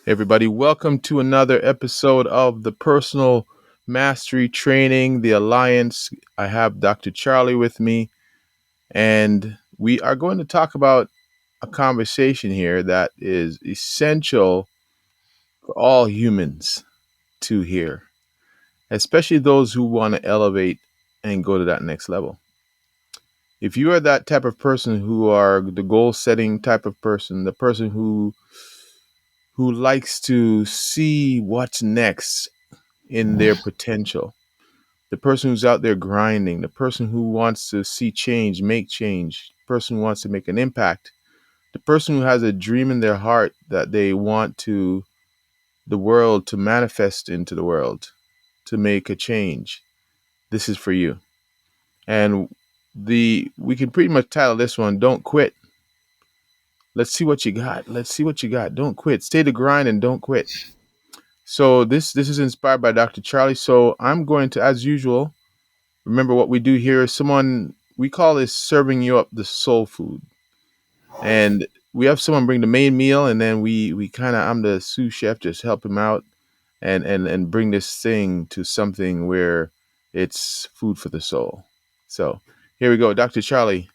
Everybody, welcome to another episode of the Personal Mastery Training, the Alliance. I have Dr. Charlie with me, and we are going to talk about a conversation here that is essential for all humans to hear, especially those who want to elevate and go to that next level. If you are that type of person who are the goal-setting type of person, the person who likes to see what's next in their potential, the person who's out there grinding, the person who wants to see change, make change, the person who wants to make an impact, the person who has a dream in their heart that they want to the world to manifest into the world, to make a change. This is for you. And we can pretty much title this one, Don't Quit. Let's see what you got. Let's see what you got. Don't quit. Stay the grind and don't quit. So this is inspired by Dr. Charlie. So I'm going to, as usual, remember what we do here is we call this serving you up the soul food. And we have someone bring the main meal, and then we kind of, I'm the sous chef, just help him out and bring this thing to something where it's food for the soul. So here we go. Dr. Charlie,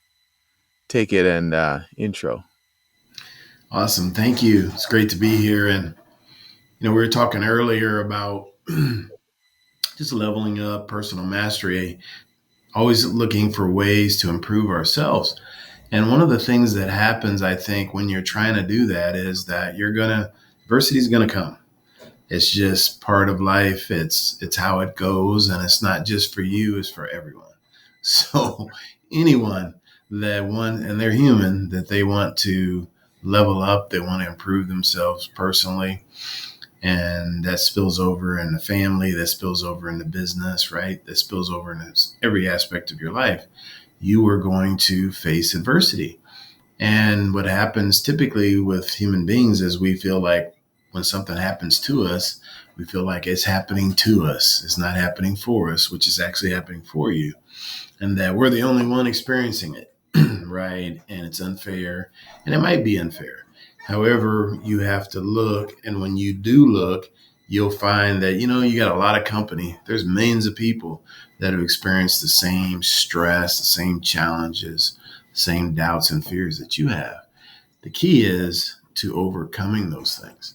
take it and intro. Awesome. Thank you. It's great to be here. And, we were talking earlier about just leveling up personal mastery, always looking for ways to improve ourselves. And one of the things that happens, I think, when you're trying to do that is that adversity is going to come. It's just part of life. It's how it goes. And it's not just for you, it's for everyone. So anyone and they're human, that they want to level up, they want to improve themselves personally. And that spills over in the family, that spills over in the business, right? That spills over in every aspect of your life. You are going to face adversity. And what happens typically with human beings is we feel like when something happens to us, we feel like it's happening to us. It's not happening for us, which is actually happening for you. And that we're the only one experiencing it, right? And it's unfair, and it might be unfair. However, you have to look, and when you do look, you'll find that, you got a lot of company. There's millions of people that have experienced the same stress, the same challenges, same doubts and fears that you have. The key is to overcoming those things.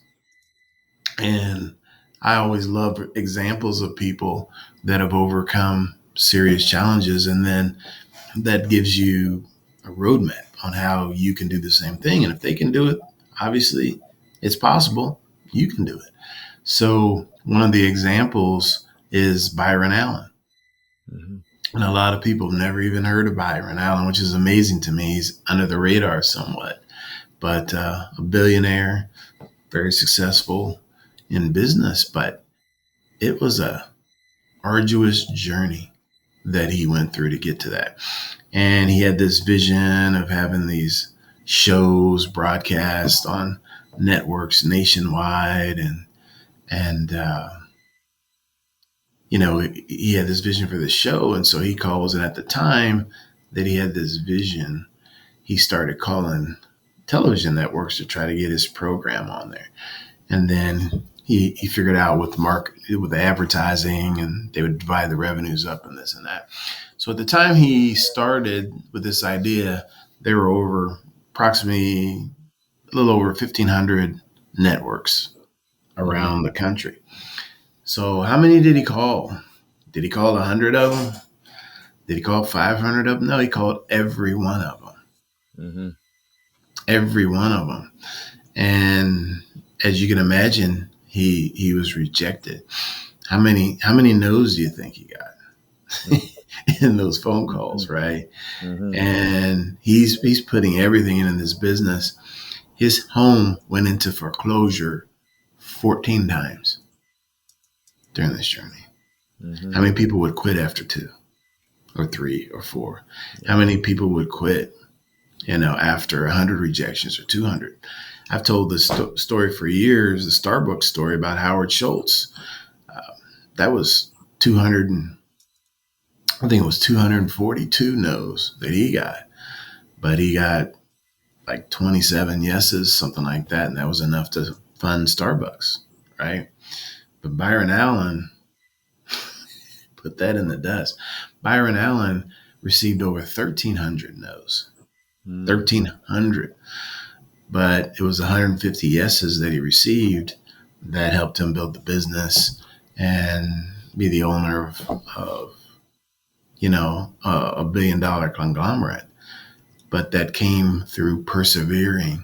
And I always love examples of people that have overcome serious challenges, and then that gives you a roadmap on how you can do the same thing. And if they can do it, obviously it's possible. You can do it. So one of the examples is Byron Allen. Mm-hmm. And a lot of people have never even heard of Byron Allen, which is amazing to me. He's under the radar somewhat, but a billionaire, very successful in business. But it was a arduous journey that he went through to get to that. And he had this vision of having these shows broadcast on networks nationwide. And he had this vision for the show. And so he calls, and at the time that he had this vision, he started calling television networks to try to get his program on there. And then he figured out with the advertising, and they would divide the revenues up and this and that. So at the time he started with this idea, there were approximately a little over 1,500 networks around the country. So how many did he call? Did he call 100 of them? Did he call 500 of them? No, he called every one of them. Mm-hmm. Every one of them. And as you can imagine, he was rejected. How many no's do you think he got in those phone calls, right? Mm-hmm. And he's putting everything in this business. His home went into foreclosure 14 times during this journey. Mm-hmm. How many people would quit after 2 or 3 or 4? Yeah. How many people would quit, after 100 rejections or 200? I've told this story for years, the Starbucks story about Howard Schultz. That was 242 no's that he got. But he got like 27 yeses, something like that. And that was enough to fund Starbucks, right? But Byron Allen put that in the dust. Byron Allen received over 1,300 no's. Mm. 1,300. But it was 150 yeses that he received that helped him build the business and be the owner of a $1 billion conglomerate. But that came through persevering,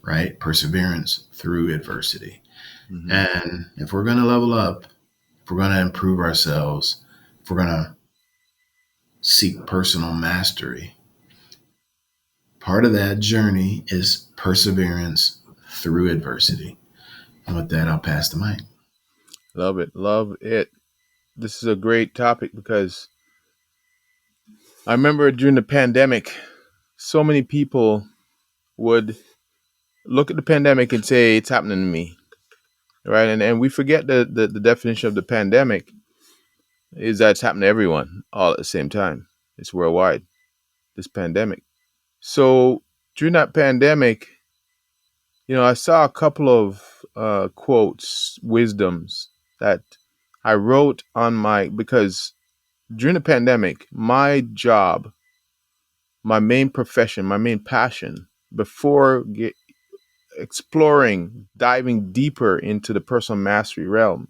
right? Perseverance through adversity. Hmm. And if we're going to level up, if we're going to improve ourselves, if we're going to seek personal mastery, part of that journey is perseverance through adversity. And with that, I'll pass the mic. Love it. Love it. This is a great topic because I remember during the pandemic, so many people would look at the pandemic and say, it's happening to me. Right. And we forget the definition of the pandemic is that it's happening to everyone all at the same time. It's worldwide, this pandemic. So during that pandemic, I saw a couple of quotes, wisdoms that I wrote on because during the pandemic, my job, my main profession, my main passion, before exploring, diving deeper into the personal mastery realm,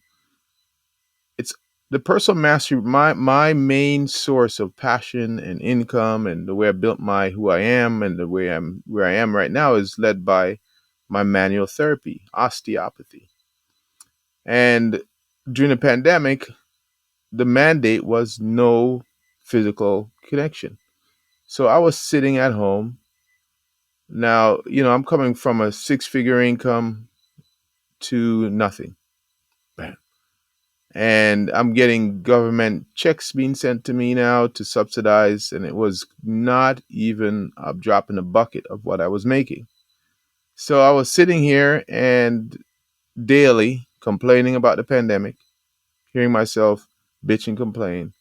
it's the personal mastery. My main source of passion and income, and the way I built my who I am, and the way I'm where I am right now, is led by my manual therapy, osteopathy. And during the pandemic, the mandate was no physical connection. So I was sitting at home. Now, I'm coming from a six-figure income to nothing. Bam. And I'm getting government checks being sent to me now to subsidize, and it was not even a drop in the bucket of what I was making. So I was sitting here and daily complaining about the pandemic, hearing myself bitch and complain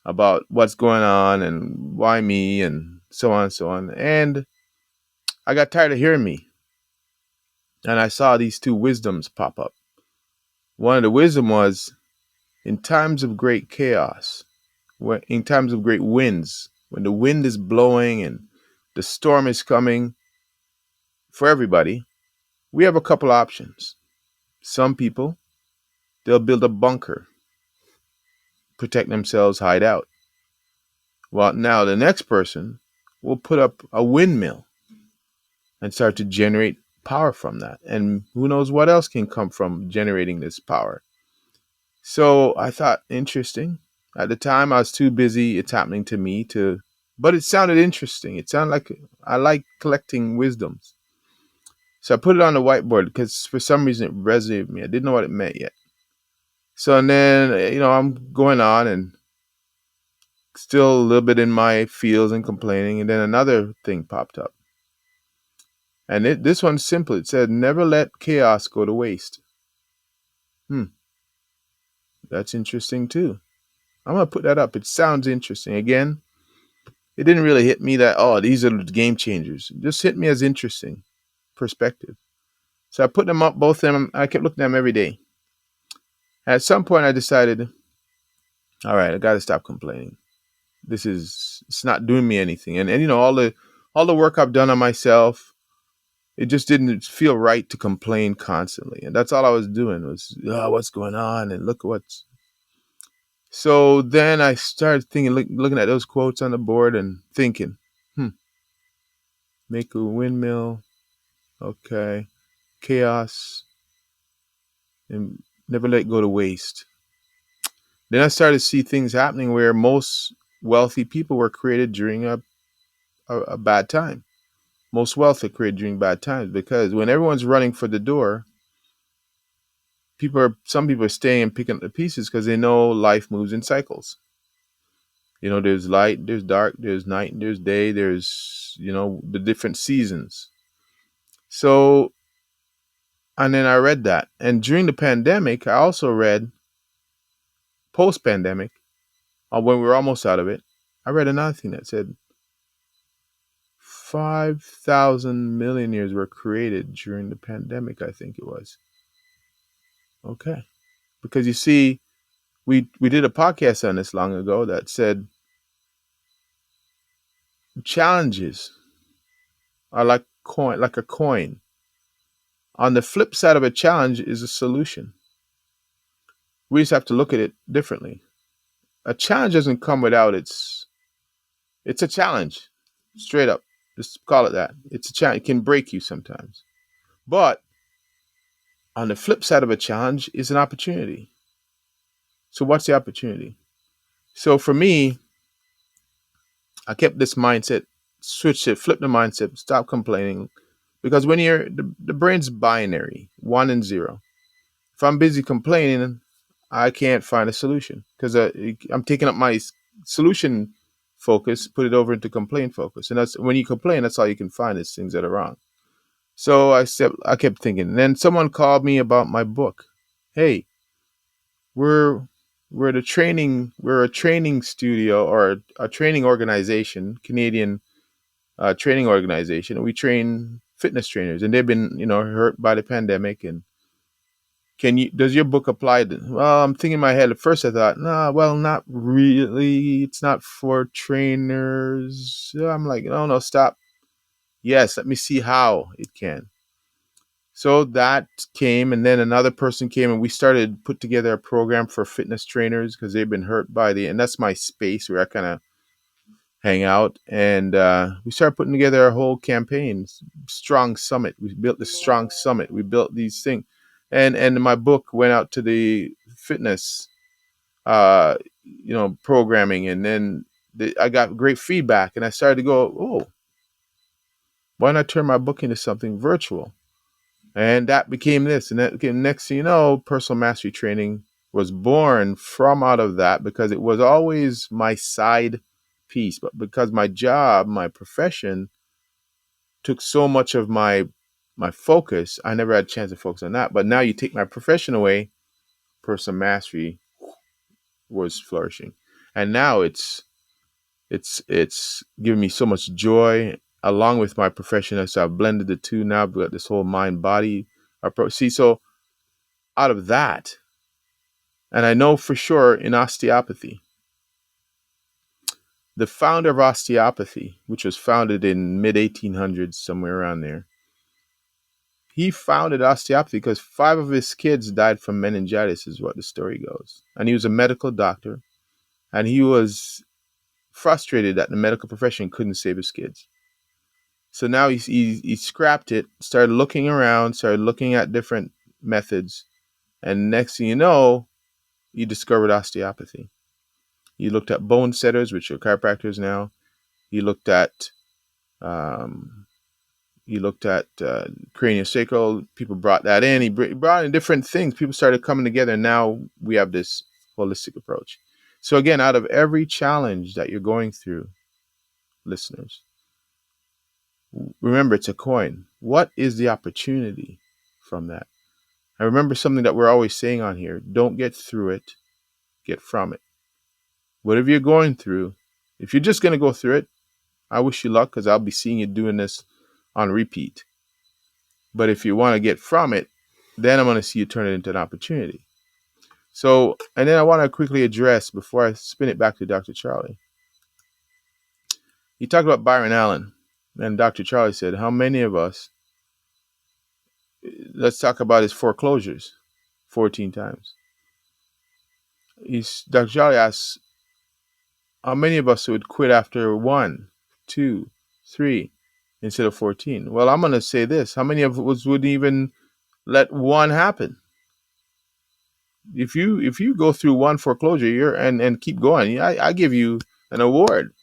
about what's going on and why me and so on and so on. And I got tired of hearing me. And I saw these two wisdoms pop up. One of the wisdom was, in times of great chaos, in times of great winds, when the wind is blowing and the storm is coming for everybody, we have a couple options. Some people, they'll build a bunker, protect themselves, hide out. Well, now the next person will put up a windmill and start to generate power from that. And who knows what else can come from generating this power. So I thought, interesting. At the time, I was too busy. It's happening to me but it sounded interesting. It sounded like I like collecting wisdoms. So I put it on the whiteboard because for some reason it resonated with me. I didn't know what it meant yet. So and then, I'm going on and still a little bit in my feels and complaining. And then another thing popped up. And this one's simple. It said, never let chaos go to waste. Hmm, that's interesting too. I'm going to put that up. It sounds interesting. Again, it didn't really hit me that, oh, these are the game changers. It just hit me as interesting perspective. So I put them up, both of them. I kept looking at them every day. At some point, I decided, all right, I got to stop complaining. It's not doing me anything. And all the work I've done on myself, it just didn't feel right to complain constantly. And that's all I was doing was, oh, what's going on? And look at what's. So then I started thinking, looking at those quotes on the board and thinking, make a windmill, okay, chaos, and never let it go to waste. Then I started to see things happening where most wealthy people were created during a bad time. Most wealth are created during bad times because when everyone's running for the door, some people are staying and picking up the pieces because they know life moves in cycles. There's light, there's dark, there's night, there's day, there's the different seasons. So, and then I read that, and during the pandemic, I also read post pandemic, when we were almost out of it. I read another thing that said, 5,000 millionaires were created during the pandemic, I think it was. Okay. Because you see, we did a podcast on this long ago that said challenges are like a coin. On the flip side of a challenge is a solution. We just have to look at it differently. A challenge doesn't come without it's a challenge. Straight up. Just call it that. It's a challenge. It can break you sometimes. But on the flip side of a challenge is an opportunity. So what's the opportunity? So for me, I kept this mindset, switched it, flip the mindset, stop complaining. Because when the brain's binary, one and zero. If I'm busy complaining, I can't find a solution because I'm taking up my solution focus, put it over into complaint focus. And that's when you complain, that's all you can find is things that are wrong. So I kept thinking. And then someone called me about my book. Hey, we're we're a training studio or a training organization, Canadian training organization. And we train fitness trainers, and they've been hurt by the pandemic. And does your book apply to, well, I'm thinking in my head at first I thought, nah, well, not really, it's not for trainers. So I'm like, no, no, stop. Yes, let me see how it can. So that came, and then another person came, and we started put together a program for fitness trainers because they've been hurt by and that's my space where I kind of hang out. And we started putting together a whole campaign, Strong Summit. We built the Strong Summit. We built these things, and my book went out to the fitness, programming, and then I got great feedback, and I started to go, oh, why not turn my book into something virtual? And that became this, and that became, next thing you know, personal mastery training was born from out of that because it was always my side piece. But because my job, my profession took so much of my focus, I never had a chance to focus on that. But now you take my profession away, personal mastery was flourishing. And now it's given me so much joy along with my profession. So I've blended the two now. I've got this whole mind body approach. See, so out of that, and I know for sure in osteopathy, the founder of osteopathy, which was founded in mid 1800s, somewhere around there, he founded osteopathy because 5 of his kids died from meningitis, is what the story goes. And he was a medical doctor, and he was frustrated that the medical profession couldn't save his kids. So now he scrapped it, started looking around, started looking at different methods, and next thing you know, he discovered osteopathy. He looked at bone setters, which are chiropractors now. He looked at um, craniosacral. People brought that in. He brought in different things. People started coming together, and now we have this holistic approach. So again, out of every challenge that you're going through, listeners, remember it's a coin. What is the opportunity from that? I remember something that we're always saying on here: don't get through it, get from it. Whatever you're going through, if you're just going to go through it, I wish you luck because I'll be seeing you doing this on repeat. But if you want to get from it, then I'm going to see you turn it into an opportunity. So, and then I want to quickly address, before I spin it back to Dr. Charlie. He talked about Byron Allen, and Dr. Charlie said, how many of us, let's talk about his foreclosures 14 times. Dr. Charlie asks, how many of us would quit after 1, 2, 3 instead of 14? Well, I'm going to say this. How many of us would even let one happen? If you go through one foreclosure and keep going, I give you an award.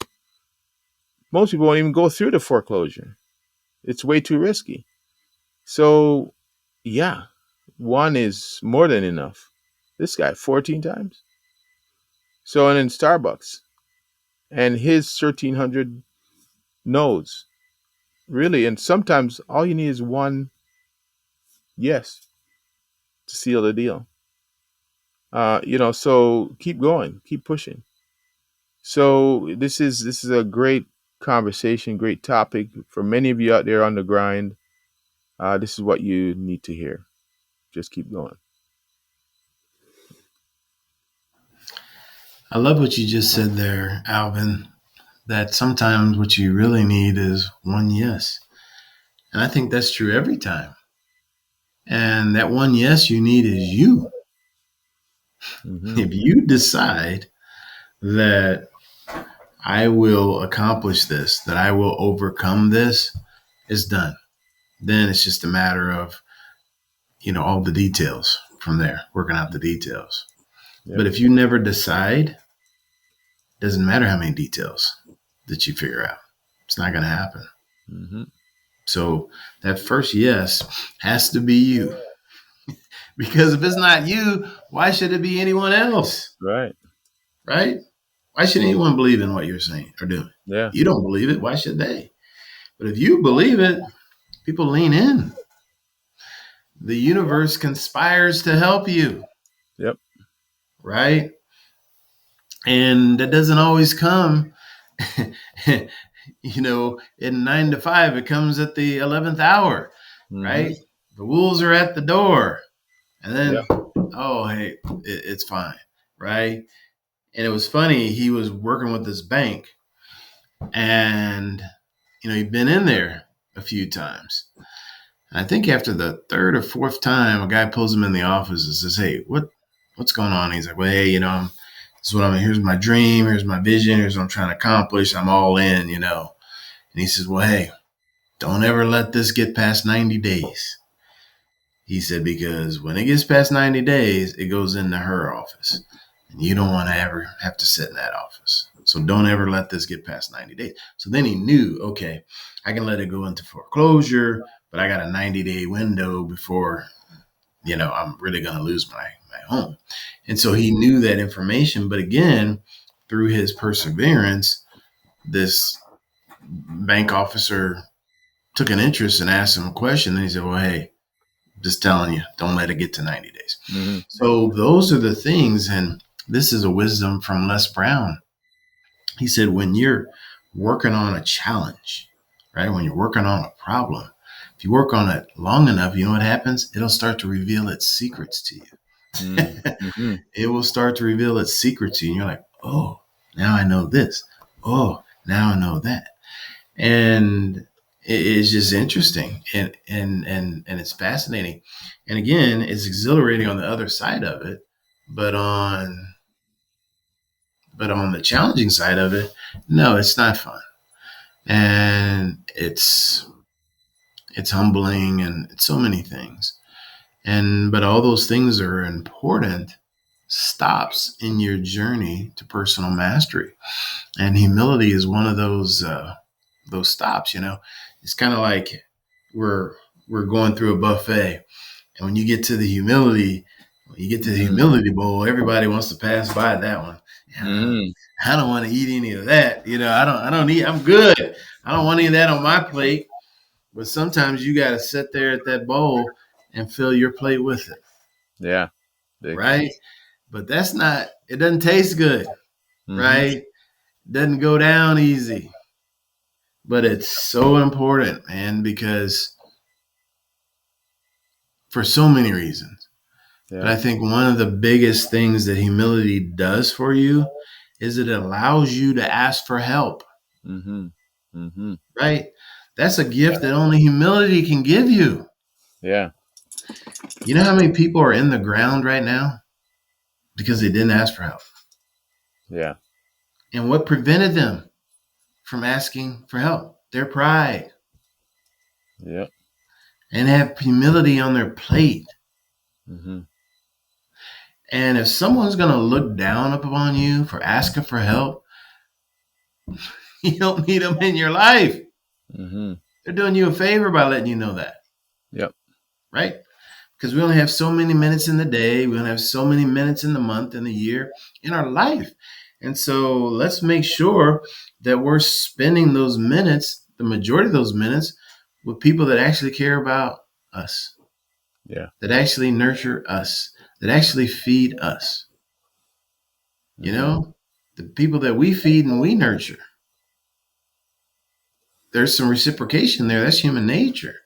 Most people won't even go through the foreclosure. It's way too risky. So, yeah, one is more than enough. This guy 14 times. So, and in Starbucks, and his 1,300 no's. Really, and sometimes all you need is one yes to seal the deal. So keep going, keep pushing. So this is a great conversation, great topic for many of you out there on the grind. This is what you need to hear. Just keep going. I love what you just said there, Alvin, that sometimes what you really need is one yes. And I think that's true every time. And that one yes you need is you. Hmm. If you decide that I will accomplish this, that I will overcome this, it's done. Then it's just a matter of, all the details from there, working out the details. Yep. But if you never decide, it doesn't matter how many details that you figure out. It's not going to happen. Hmm. So that first yes has to be you. Because if it's not you, why should it be anyone else? Right. Right? Why should anyone believe in what you're saying or doing? Yeah. You don't believe it. Why should they? But if you believe it, people lean in. The universe conspires to help you, Yep. right? And that doesn't always come, in 9 to 5, it comes at the 11th hour, Hmm. right? The wolves are at the door. And Yep. then, oh, hey, it's fine, right? And it was funny. He was working with this bank and, he'd been in there a few times. And I think after the third or fourth time, a guy pulls him in the office and says, hey, what's going on? He's like, well, hey, this is what here's my dream. Here's my vision. Here's what I'm trying to accomplish. I'm all in. And he says, well, hey, don't ever let this get past 90 days. He said, because when it gets past 90 days, it goes into her office. And you don't want to ever have to sit in that office. So don't ever let this get past 90 days. So then he knew, okay, I can let it go into foreclosure, but I got a 90-day window before, I'm really going to lose my home. And so he knew that information. But again, through his perseverance, this bank officer took an interest and asked him a question. And he said, well, hey, just telling you, don't let it get to 90 days. Hmm. So those are the things. And this is a wisdom from Les Brown. He said, when you're working on a challenge, right? When you're working on a problem, if you work on it long enough, you know what happens? It'll start to reveal its secrets to you. Hmm. It will start to reveal its secrets to you. And you're like, oh, now I know this. Oh, now I know that. And it's just interesting and it's fascinating. And again, it's exhilarating on the other side of it, but on the challenging side of it, no, it's not fun. And it's humbling and it's so many things. But all those things are important stops in your journey to personal mastery. And humility is one of those stops. It's kind of like we're we're going through a buffet, and when you get to the humility, when you get to the Hmm. humility bowl, everybody wants to pass by that one. Yeah, Hmm. I don't want to eat any of that. I don't need. I'm good. I don't want any of that on my plate. But sometimes you got to sit there at that bowl and fill your plate with it, Yeah. Big. right? But that's not. It doesn't taste good, Hmm. right? Doesn't go down easy, but it's so important, man, because for so many reasons. But Yeah. I think one of the biggest things that humility does for you is it allows you to ask for help, Hmm. Hmm. right? That's a gift that only humility can give you. Yeah. You know how many people are in the ground right now because they didn't ask for help? Yeah. And what prevented them from asking for help? Their pride, Yeah. and have humility on their plate. Hmm. And if someone's going to look down upon you for asking for help, you don't need them in your life. Hmm. They're doing you a favor by letting you know that, Yep. right? Because we only have so many minutes in the day. We only have so many minutes in the month, in the year, in our life. And so let's make sure that we're spending those minutes, the majority of those minutes, with people that actually care about us, Yeah. that actually nurture us, that actually feed us. You Hmm. know, the people that we feed and we nurture. there's some reciprocation there. That's human nature.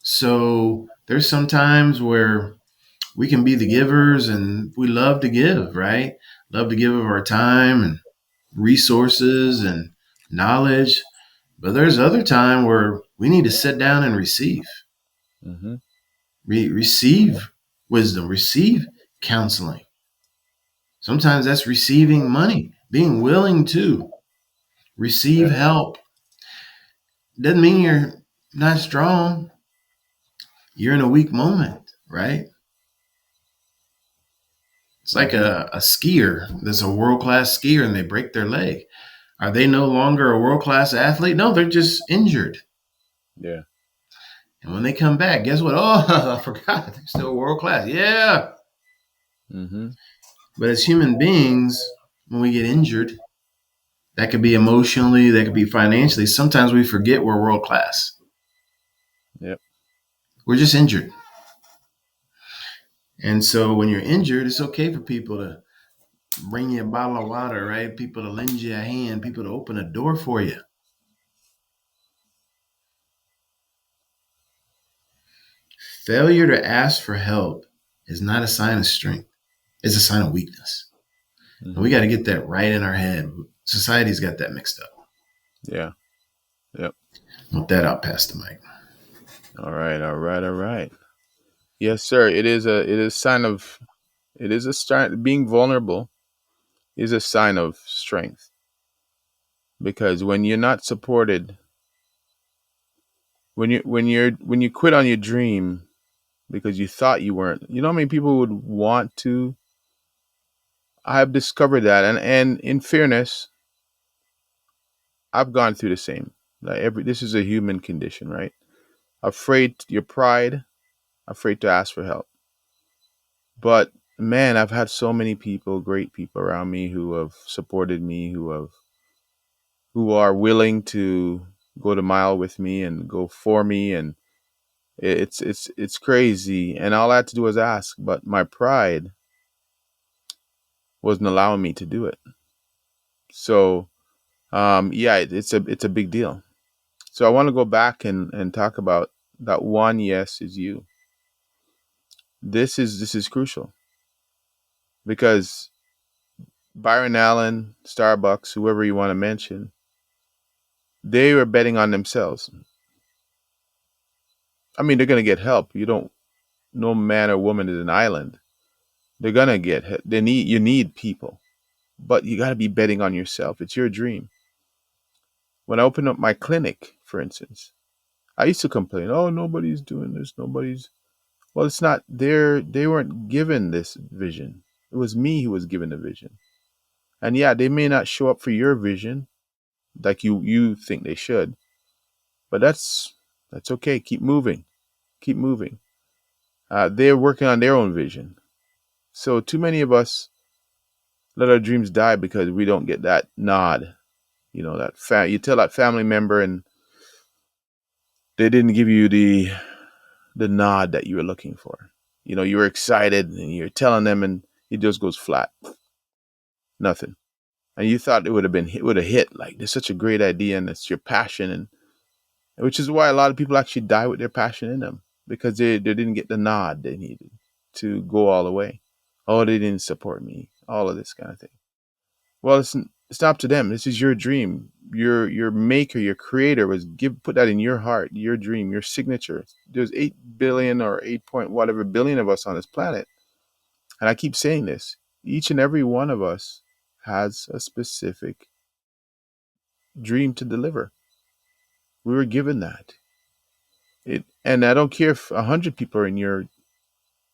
So there's some times where we can be the givers and we love to give, right? Love to give of our time and resources and knowledge. But there's other time where we need to sit down and receive, Mm-hmm. receive wisdom, receive counseling. Sometimes that's receiving money, being willing to receive Yeah. help. Doesn't mean you're not strong. You're in a weak moment, right? It's like Mm-hmm. a skier that's a world class skier and they break their leg. Are they no longer a world class athlete? No, they're just injured. Yeah. And when they come back, guess what? Oh, I forgot. They're still world class. Yeah. Mm-hmm. But as human beings, when we get injured, that could be emotionally, that could be financially. Sometimes we forget we're world class. Yep. We're just injured. And so when you're injured, it's okay for people to bring you a bottle of water, right? People to lend you a hand, people to open a door for you. Failure to ask for help is not a sign of strength. It's a sign of weakness. And we Mm-hmm. got to get that right in our head. Society's got that mixed up. Yeah. Yep. With that, I'll pass the mic. All right. All right. All right. Yes, sir. It is sign of it is a sign being vulnerable is a sign of strength because when you're not supported, when you quit on your dream because you thought you weren't, you know how many people would want to. I have discovered that, and in fairness, I've gone through the same. Like every this is a human condition, right? Afraid your pride, afraid to ask for help. But man, I've had so many people, great people around me who have supported me, who are willing to go the mile with me and go for me, and it's crazy. And all I had to do was ask, but my pride wasn't allowing me to do it. So yeah, it's a big deal. So I want to go back and talk about that one yes is you. This is crucial because Byron Allen, Starbucks, whoever you want to mention, they were betting on themselves. I mean, they're gonna get help. You don't. No man or woman is an island. They're gonna get. You need people, but you got to be betting on yourself. It's your dream. When I opened up my clinic, for instance, I used to complain, "Oh, nobody's doing this. Nobody's." Well, it's not. They weren't given this vision. It was me who was given the vision. And yeah, they may not show up for your vision like you think they should, but that's okay. Keep moving. Keep moving. They're working on their own vision. So too many of us let our dreams die because we don't get that nod. You know that you tell that family member and they didn't give you the nod that you were looking for. You know you were excited and you're telling them and it just goes flat. Nothing. And you thought it would have hit like there's such a great idea and it's your passion and which is why a lot of people actually die with their passion in them because they didn't get the nod they needed to go all the way. Oh, they didn't support me. All of this kind of thing. Well, it's not up to them. This is your dream. Your maker, your creator was put that in your heart, your dream, your signature. There's 8 billion or 8 point whatever billion of us on this planet, and I keep saying this. Each and every one of us has a specific dream to deliver. We were given that. And I don't care if 100 people are in your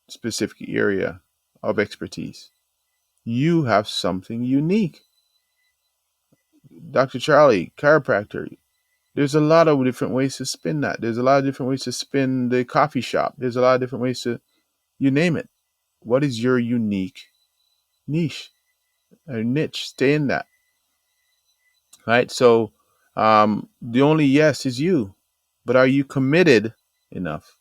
specific area of expertise. You have something unique. Dr. Charlie, chiropractor, there's a lot of different ways to spin that. There's a lot of different ways to spin the coffee shop. There's a lot of different ways to, you name it. What is your unique niche or niche? Stay in that, right? So the only yes is you, but are you committed enough?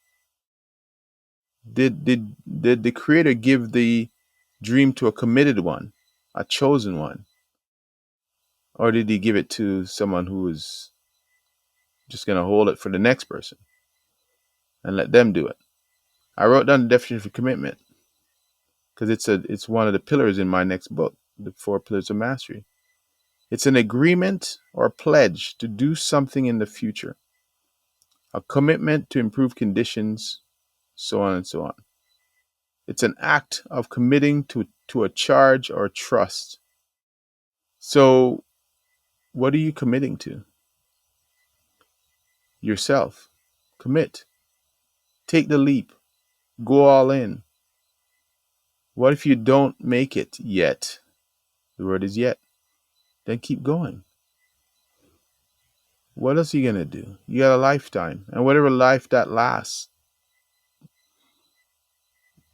Did the creator give the dream to a committed one, a chosen one? Or did he give it to someone who was just going to hold it for the next person and let them do it? I wrote down the definition for commitment because it's one of the pillars in my next book, The Four Pillars of Mastery. It's an agreement or pledge to do something in the future, a commitment to improve conditions, so on and so on. It's an act of committing to a charge or trust. So, what are you committing to? Yourself. Commit. Take the leap. Go all in. What if you don't make it yet? The word is yet. Then keep going. What else are you going to do? You got a lifetime. And whatever life that lasts.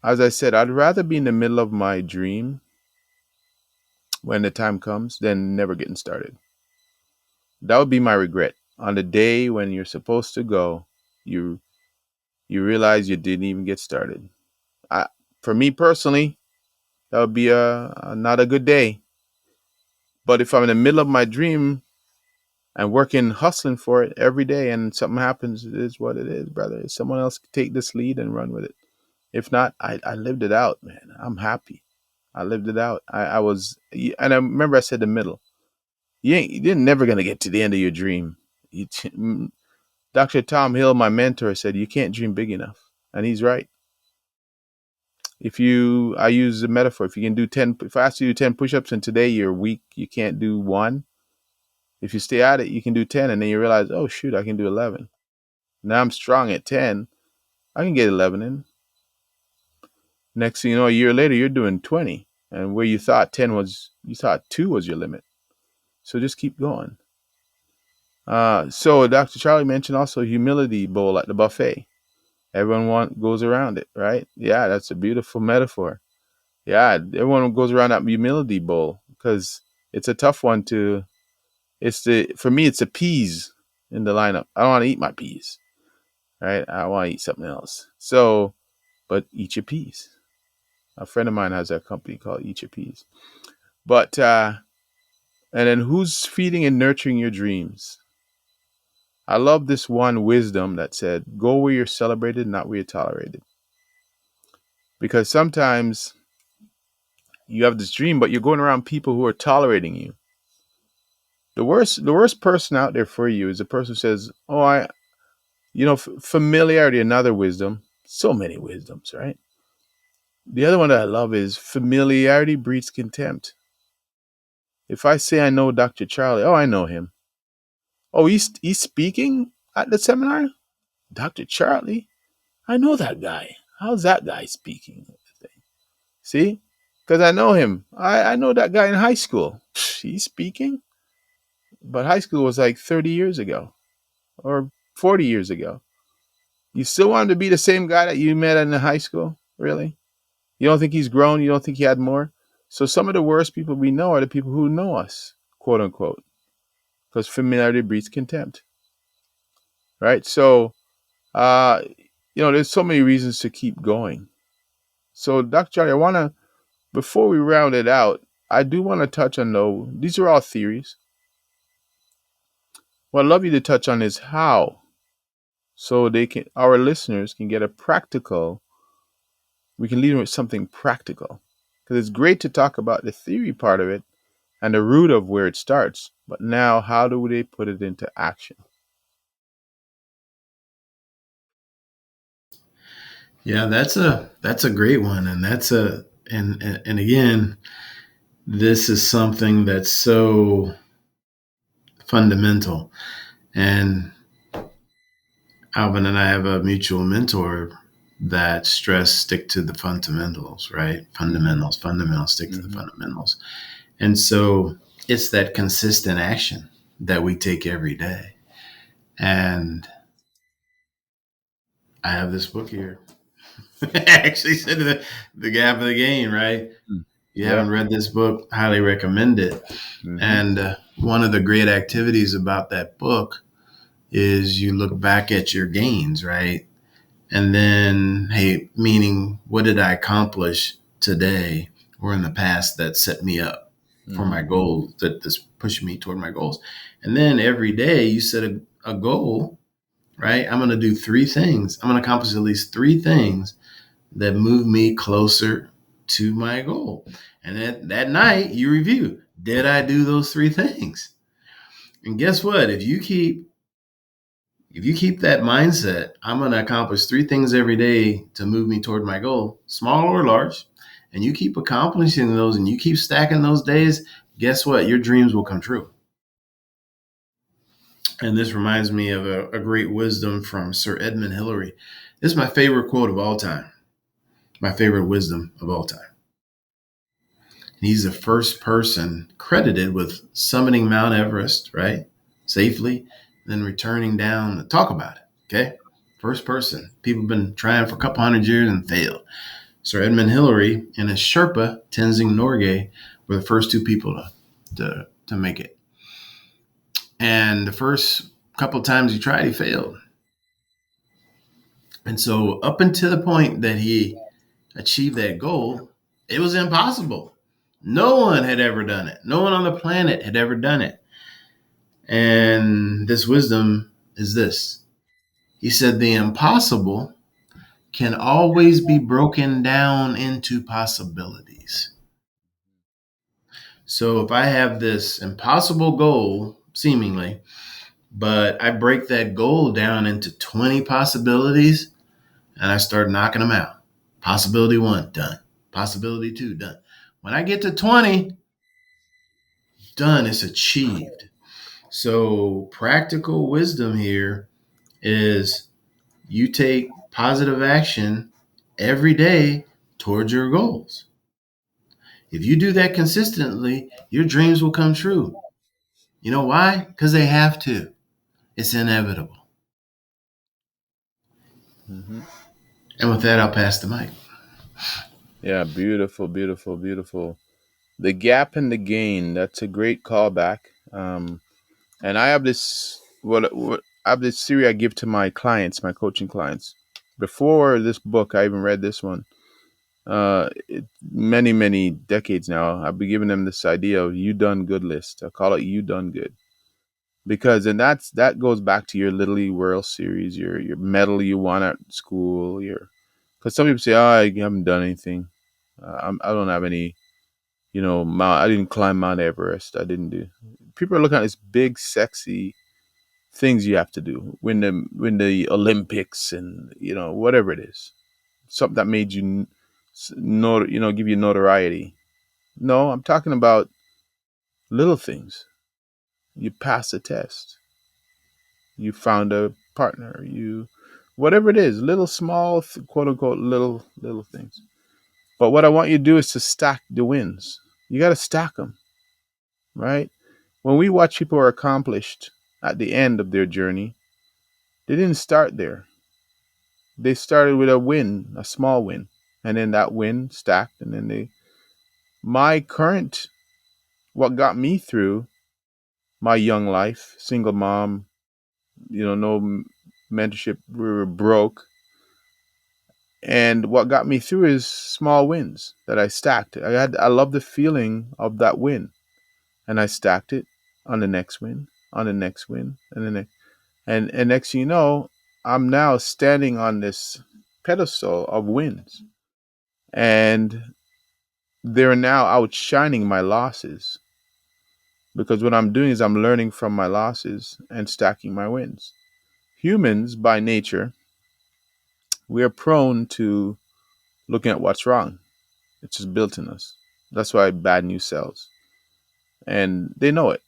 As I said, I'd rather be in the middle of my dream when the time comes than never getting started. That would be my regret. On the day when you're supposed to go, you you realize you didn't even get started. I, for me personally, that would be a not a good day. But if I'm in the middle of my dream and working, hustling for it every day, and something happens, it is what it is, brother. Someone else take this lead and run with it. If not, I lived it out, man. I'm happy. I lived it out. I was, and I remember I said the middle. You're never gonna get to the end of your dream. Dr. Tom Hill, my mentor, said you can't dream big enough, and he's right. I use a metaphor. If you can do 10, if I ask you to do 10 push-ups and today you're weak, you can't do one. If you stay at it, you can do 10, and then you realize, oh shoot, I can do 11. Now I'm strong at 10. I can get 11 in. Next thing you know, a year later, you're doing 20, and where you thought 10 was, you thought 2 was your limit. So just keep going. So Dr. Charlie mentioned also humility bowl at the buffet. Everyone goes around it, right? Yeah, that's a beautiful metaphor. Yeah, everyone goes around that humility bowl because it's a tough one to. For me, it's the peas in the lineup. I don't want to eat my peas, right? I want to eat something else. So, but eat your peas. A friend of mine has a company called Eat Your Peas. But and then who's feeding and nurturing your dreams? I love this one wisdom that said, "Go where you're celebrated, not where you're tolerated." Because sometimes you have this dream, but you're going around people who are tolerating you. The worst person out there for you is the person who says, "Oh, familiarity." Another wisdom. So many wisdoms, right? The other one that I love is familiarity breeds contempt. If I say I know Dr. Charlie, oh, I know him. Oh, he's speaking at the seminar? Dr. Charlie? I know that guy. How's that guy speaking? See? Because I know him. I know that guy in high school. He's speaking? But high school was like 30 years ago or 40 years ago. You still want to be the same guy that you met in the high school? Really? You don't think he's grown? You don't think he had more? So some of the worst people we know are the people who know us, quote unquote, because familiarity breeds contempt, right? So, uh, there's so many reasons to keep going. So, Dr. Charlie, before we round it out, I do want to touch on these are all theories. What I'd love you to touch on is how, so our listeners can get we can lead them with something practical. Because it's great to talk about the theory part of it and the root of where it starts. But now, how do they put it into action? Yeah, that's a great one, and and again, this is something that's so fundamental. And Alvin and I have a mutual mentor that stress stick to the fundamentals, right? Fundamentals, stick to the Mm-hmm. fundamentals. And so it's that consistent action that we take every day. And I have this book here. I actually said the gap of the game, right? You Yep. haven't read this book, highly recommend it. Mm-hmm. And one of the great activities about that book is you look back at your gains, right? And then, hey, meaning what did I accomplish today or in the past that set me up? for my Mm-hmm. goals that's pushing me toward my goals. And then every day you set a goal, right? I'm going to do three things. I'm going to accomplish at least three things that move me closer to my goal. And that night you review, did I do those three things? And guess what? If you keep that mindset, I'm going to accomplish three things every day to move me toward my goal, small or large, and you keep accomplishing those and you keep stacking those days, guess what? Your dreams will come true. And this reminds me of a great wisdom from Sir Edmund Hillary. This is my favorite quote of all time, my favorite wisdom of all time. He's the first person credited with summiting Mount Everest, right? Safely, then returning down to talk about it. Okay. First person. People have been trying for a couple hundred years and failed. Sir Edmund Hillary and his Sherpa, Tenzing Norgay, were the first two people to make it. And the first couple of times he tried, he failed. And so, up until the point that he achieved that goal, it was impossible. No one had ever done it. No one on the planet had ever done it. And this wisdom is this. He said, the impossible can always be broken down into possibilities. So if I have this impossible goal, seemingly, but I break that goal down into 20 possibilities and I start knocking them out. Possibility one, done. Possibility two, done. When I get to 20, done, it's achieved. So practical wisdom here is you take positive action every day towards your goals. If you do that consistently, your dreams will come true. You know why? Because they have to. It's inevitable. Mm-hmm. And with that, I'll pass the mic. Yeah, beautiful, beautiful, beautiful. The gap and the gain. That's a great callback. And I have this what I have this theory I give to my clients, my coaching clients. Before this book, I even read this one. Many decades now, I've been giving them this idea of "you done good" list. I call it "you done good" because, and that goes back to your Little League World Series, your medal you won at school, your because some people say, "Oh, I haven't done anything. I don't have any." I didn't climb Mount Everest. I didn't do. People are looking at this big, sexy things you have to do. Win the Olympics and whatever it is. Something that made you give you notoriety. No, I'm talking about little things. You pass a test. You found a partner. You whatever it is, little small quote unquote little things. But what I want you to do is to stack the wins. You got to stack them, right? When we watch people who are accomplished at the end of their journey, they didn't start there. They started with a win, a small win, and then that win stacked, and then my current, what got me through my young life, single mom, no mentorship, we were broke, and what got me through is small wins that I stacked. I love the feeling of that win, and I stacked it on the next win, on the next win, and the next. And next thing you know, I'm now standing on this pedestal of wins. And they're now outshining my losses. Because what I'm doing is I'm learning from my losses and stacking my wins. Humans, by nature, we are prone to looking at what's wrong. It's just built in us. That's why bad news sells. And they know it.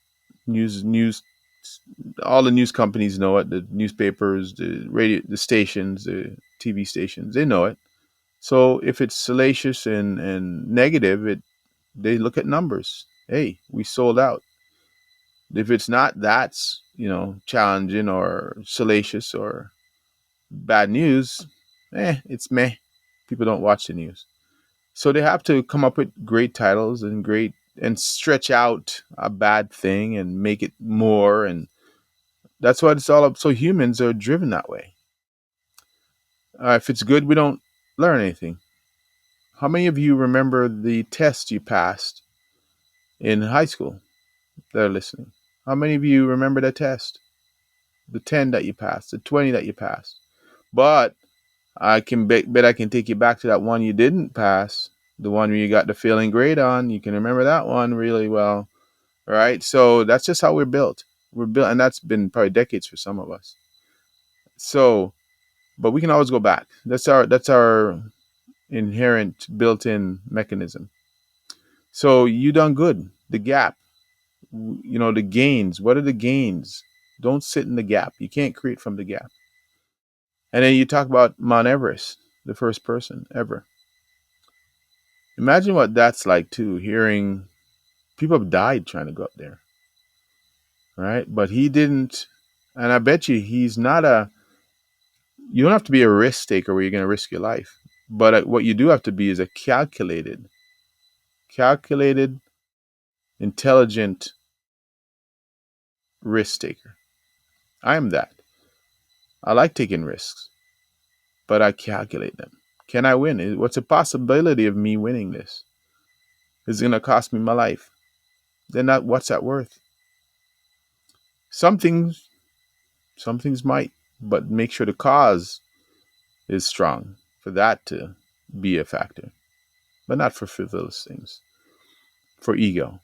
News, all the news companies know it. The newspapers, the radio, the stations, the TV stations, they know it. So if it's salacious and negative, they look at numbers. Hey, we sold out. If it's not, that's challenging or salacious or bad news. It's meh. People don't watch the news, so they have to come up with great titles and stretch out a bad thing and make it more, and that's what it's all up. So humans are driven that way. If it's good, we don't learn anything. How many of you remember the test you passed in high school that are listening. How many of you remember the test? The 10 that you passed, the 20 that you passed. But I can bet I can take you back to that one you didn't pass, the one where you got the failing grade on. You can remember that one really well, right? So that's just how we're built. We're built, and that's been probably decades for some of us. So, but we can always go back. That's our inherent built-in mechanism. So you done good. The gap, the gains. What are the gains? Don't sit in the gap. You can't create from the gap. And then you talk about Mount Everest, the first person ever. Imagine what that's like too, hearing people have died trying to go up there, right? But he didn't, and I bet he's not you don't have to be a risk taker where you're going to risk your life. But what you do have to be is a calculated, intelligent risk taker. I am that. I like taking risks, but I calculate them. Can I win? What's the possibility of me winning this? Is it going to cost me my life? Then what's that worth? Some things, some things might, but make sure the cause is strong for that to be a factor, but not for frivolous things, for ego.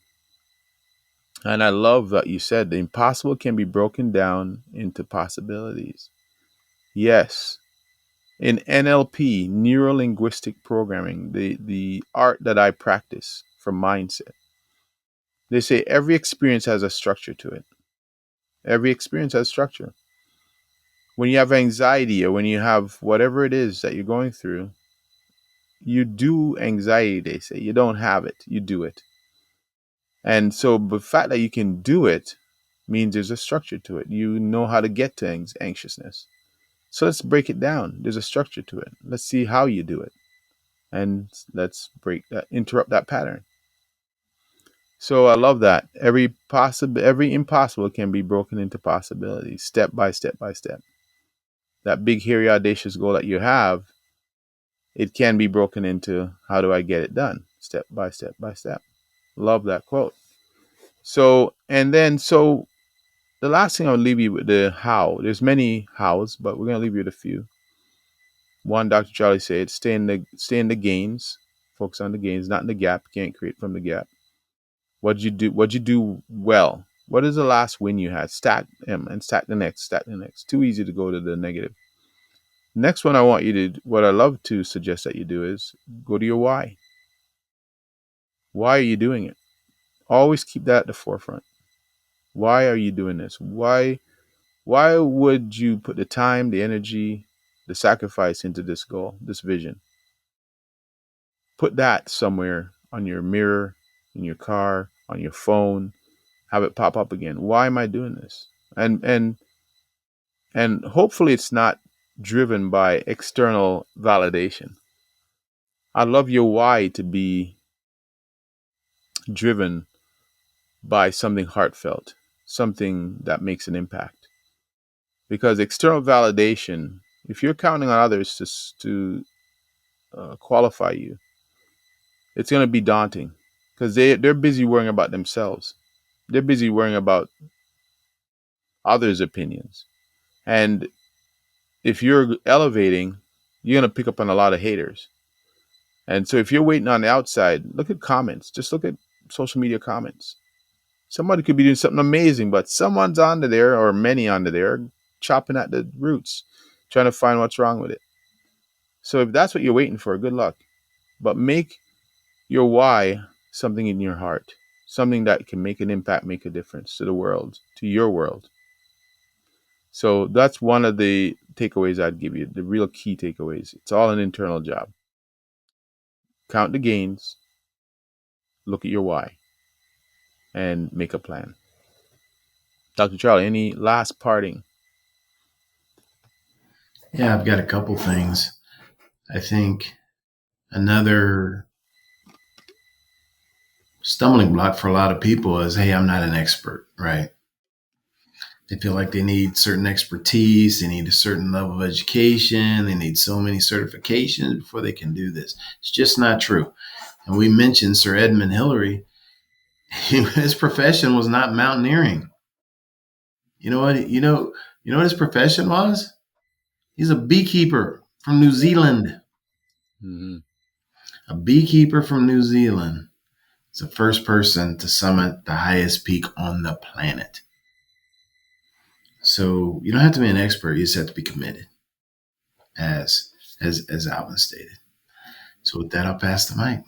And I love that you said the impossible can be broken down into possibilities. Yes. In NLP, neuro linguistic programming, the art that I practice for mindset, they say every experience has a structure to it. Every experience has structure. When you have anxiety or when you have whatever it is that you're going through, you do anxiety, they say. You don't have it, you do it. And so the fact that you can do it means there's a structure to it. You know how to get to anxiousness. So let's break it down. There's a structure to it. Let's see how you do it. And let's interrupt that pattern. So I love that. Every impossible can be broken into possibilities, step by step by step. That big, hairy, audacious goal that you have, it can be broken into how do I get it done, step by step by step. Love that quote. So the last thing I'll leave you with the how. There's many hows, but we're gonna leave you with a few. One, Dr. Charlie said, stay in the gains, focus on the gains, not in the gap. Can't create from the gap. What did you do? What did you do well? What is the last win you had? Stack them and stack the next, stack the next. Too easy to go to the negative. Next one I want you to, what I love to suggest that you do is go to your why. Why are you doing it? Always keep that at the forefront. Why are you doing this? Why would you put the time, the energy, the sacrifice into this goal, this vision? Put that somewhere on your mirror, in your car, on your phone. Have it pop up again. Why am I doing this? And hopefully it's not driven by external validation. I love your why to be driven by something heartfelt, something that makes an impact. Because external validation, if you're counting on others to qualify you, it's going to be daunting because they're busy worrying about themselves. They're busy worrying about others' opinions. And if you're elevating, you're going to pick up on a lot of haters. And so if you're waiting on the outside, look at comments. Just look at social media comments. Somebody could be doing something amazing, but someone's onto there, or many onto there, chopping at the roots, trying to find what's wrong with it. So if that's what you're waiting for, good luck. But make your why something in your heart, something that can make an impact, make a difference to the world, to your world. So that's one of the takeaways I'd give you, the real key takeaways. It's all an internal job. Count the gains, look at your why, and make a plan. Dr. Charlie, any last parting? Yeah, I've got a couple things. I think another stumbling block for a lot of people is, hey, I'm not an expert, right? They feel like they need certain expertise, they need a certain level of education, they need so many certifications before they can do this. It's just not true. And we mentioned Sir Edmund Hillary. His profession was not mountaineering. You know what? You know what his profession was? He's a beekeeper from New Zealand. Hmm. A beekeeper from New Zealand is the first person to summit the highest peak on the planet. So you don't have to be an expert; you just have to be committed, as as Alvin stated. So with that, I'll pass the mic.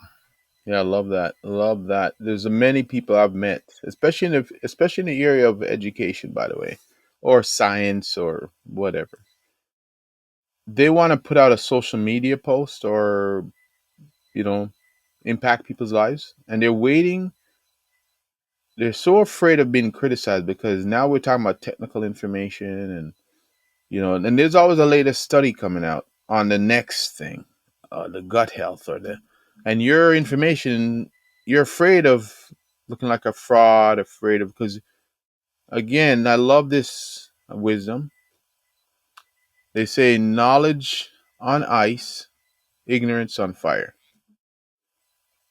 Yeah, I love that. Love that. There's many people I've met, especially in the area of education, by the way, or science or whatever. They want to put out a social media post or, you know, impact people's lives, and they're waiting. They're so afraid of being criticized because now we're talking about technical information, and and there's always a latest study coming out on the next thing, the gut health or and your information. You're afraid of looking like a fraud, afraid of, because again, I love this wisdom. They say knowledge on ice, ignorance on fire.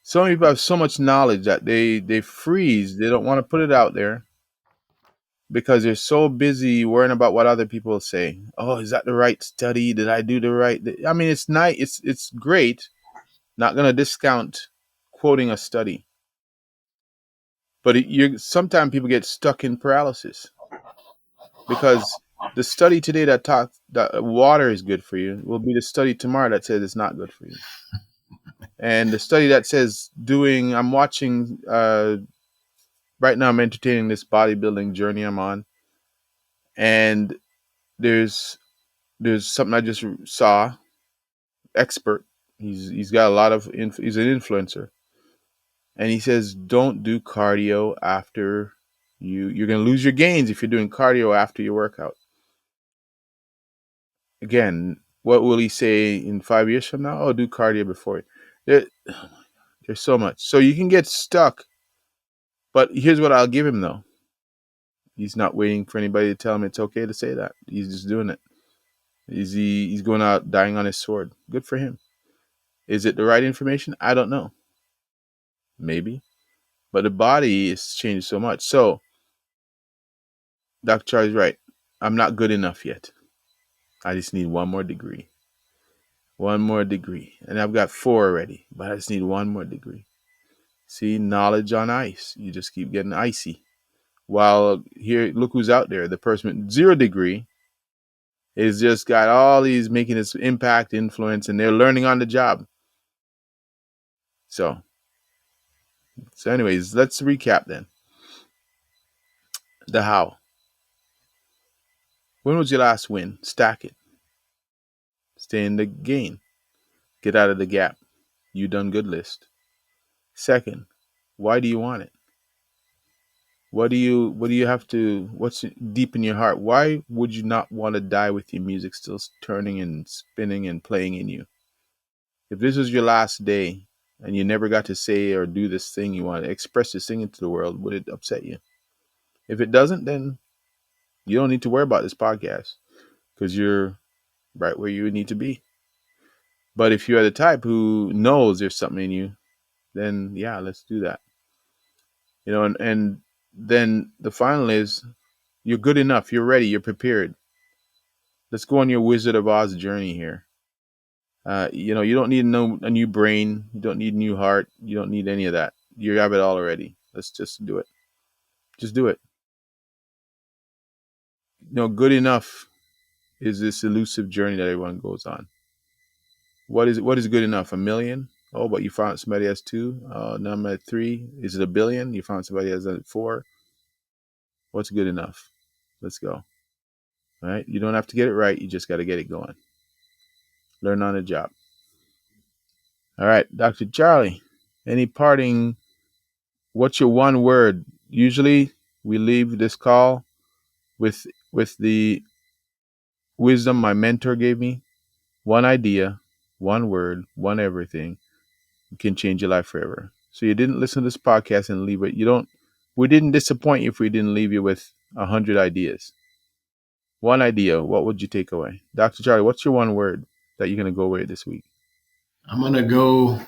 Some people have so much knowledge that they freeze. They don't want to put it out there because they're so busy worrying about what other people say. Oh, is that the right study? Did I do the right? I mean, it's nice. It's great. Not going to discount quoting a study, but you sometimes people get stuck in paralysis because the study today that talks that water is good for you will be the study tomorrow that says it's not good for you, and the study that says doing. I'm watching right now. I'm entertaining this bodybuilding journey I'm on, and there's there's something I just saw. Expert. He's got a lot of he's an influencer, and he says don't do cardio after you're going to lose your gains if you're doing cardio after your workout. Again, what will he say in 5 years from now? Oh, do cardio before it. There, there's so much, so you can get stuck. But here's what I'll give him though: he's not waiting for anybody to tell him it's okay to say that. He's just doing it. He's going out dying on his sword. Good for him. Is it the right information? I don't know. Maybe. But the body is changed so much. So Dr. Charlie's right. I'm not good enough yet. I just need one more degree. One more degree. And I've got four already, but I just need one more degree. See, knowledge on ice. You just keep getting icy. While here, look who's out there. The person with 0 degree is just got all these making this impact, influence, and they're learning on the job. So, anyways, let's recap then. The how. When was your last win? Stack it. Stay in the game. Get out of the gap. You done good list. Second, why do you want it? What do you have to what's deep in your heart? Why would you not want to die with your music still turning and spinning and playing in you? If this was your last day and you never got to say or do this thing you want to express this thing into the world, would it upset you? If it doesn't, then you don't need to worry about this podcast because you're right where you need to be. But if you're the type who knows there's something in you, then yeah, let's do that. And then the final is you're good enough, you're ready, you're prepared. Let's go on your Wizard of Oz journey here. You don't need a new brain, you don't need a new heart, you don't need any of that. You have it all already. Let's just do it. Just do it. Good enough is this elusive journey that everyone goes on. What is good enough? A million? Oh, but you found somebody has two. Now I'm at three. Is it a billion? You found somebody has a four. What's good enough? Let's go. All right. You don't have to get it right. You just got to get it going. Learn on the job. All right, Dr. Charlie. Any parting? What's your one word? Usually, we leave this call with the wisdom my mentor gave me. One idea, one word, one everything can change your life forever. So you didn't listen to this podcast and leave it. You don't. We didn't disappoint you if we didn't leave you with 100 ideas. One idea. What would you take away, Dr. Charlie? What's your one word that you're gonna go away this week? I'm gonna go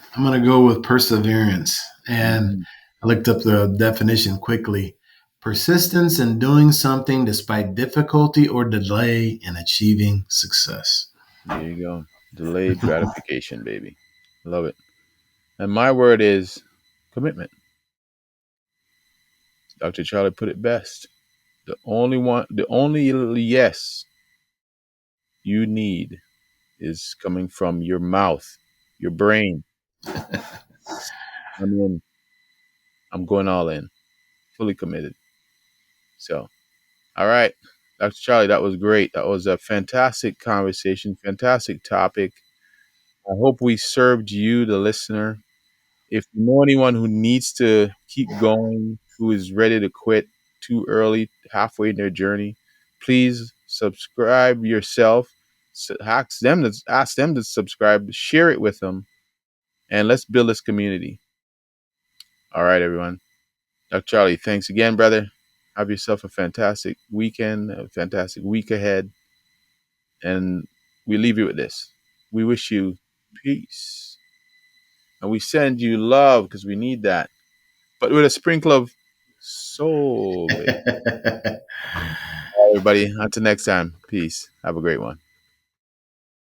with perseverance, and Mhm. I looked up the definition quickly. Persistence in doing something despite difficulty or delay in achieving success. There you go. Delayed gratification, baby. Love it. And my word is commitment. Dr. Charlie put it best. The only yes you need is coming from your mouth, your brain. I'm in. I'm going all in, fully committed. So, all right, Dr. Charlie, that was great. That was a fantastic conversation, fantastic topic. I hope we served you, the listener. If you know anyone who needs to keep going, who is ready to quit too early, halfway in their journey, please subscribe yourself. Ask them to subscribe. Share it with them, and let's build this community. All right, everyone. Dr. Charlie, thanks again, brother. Have yourself a fantastic weekend, a fantastic week ahead, and we leave you with this. We wish you peace, and we send you love because we need that, but with a sprinkle of soul, baby. All right, everybody. Until next time. Peace. Have a great one.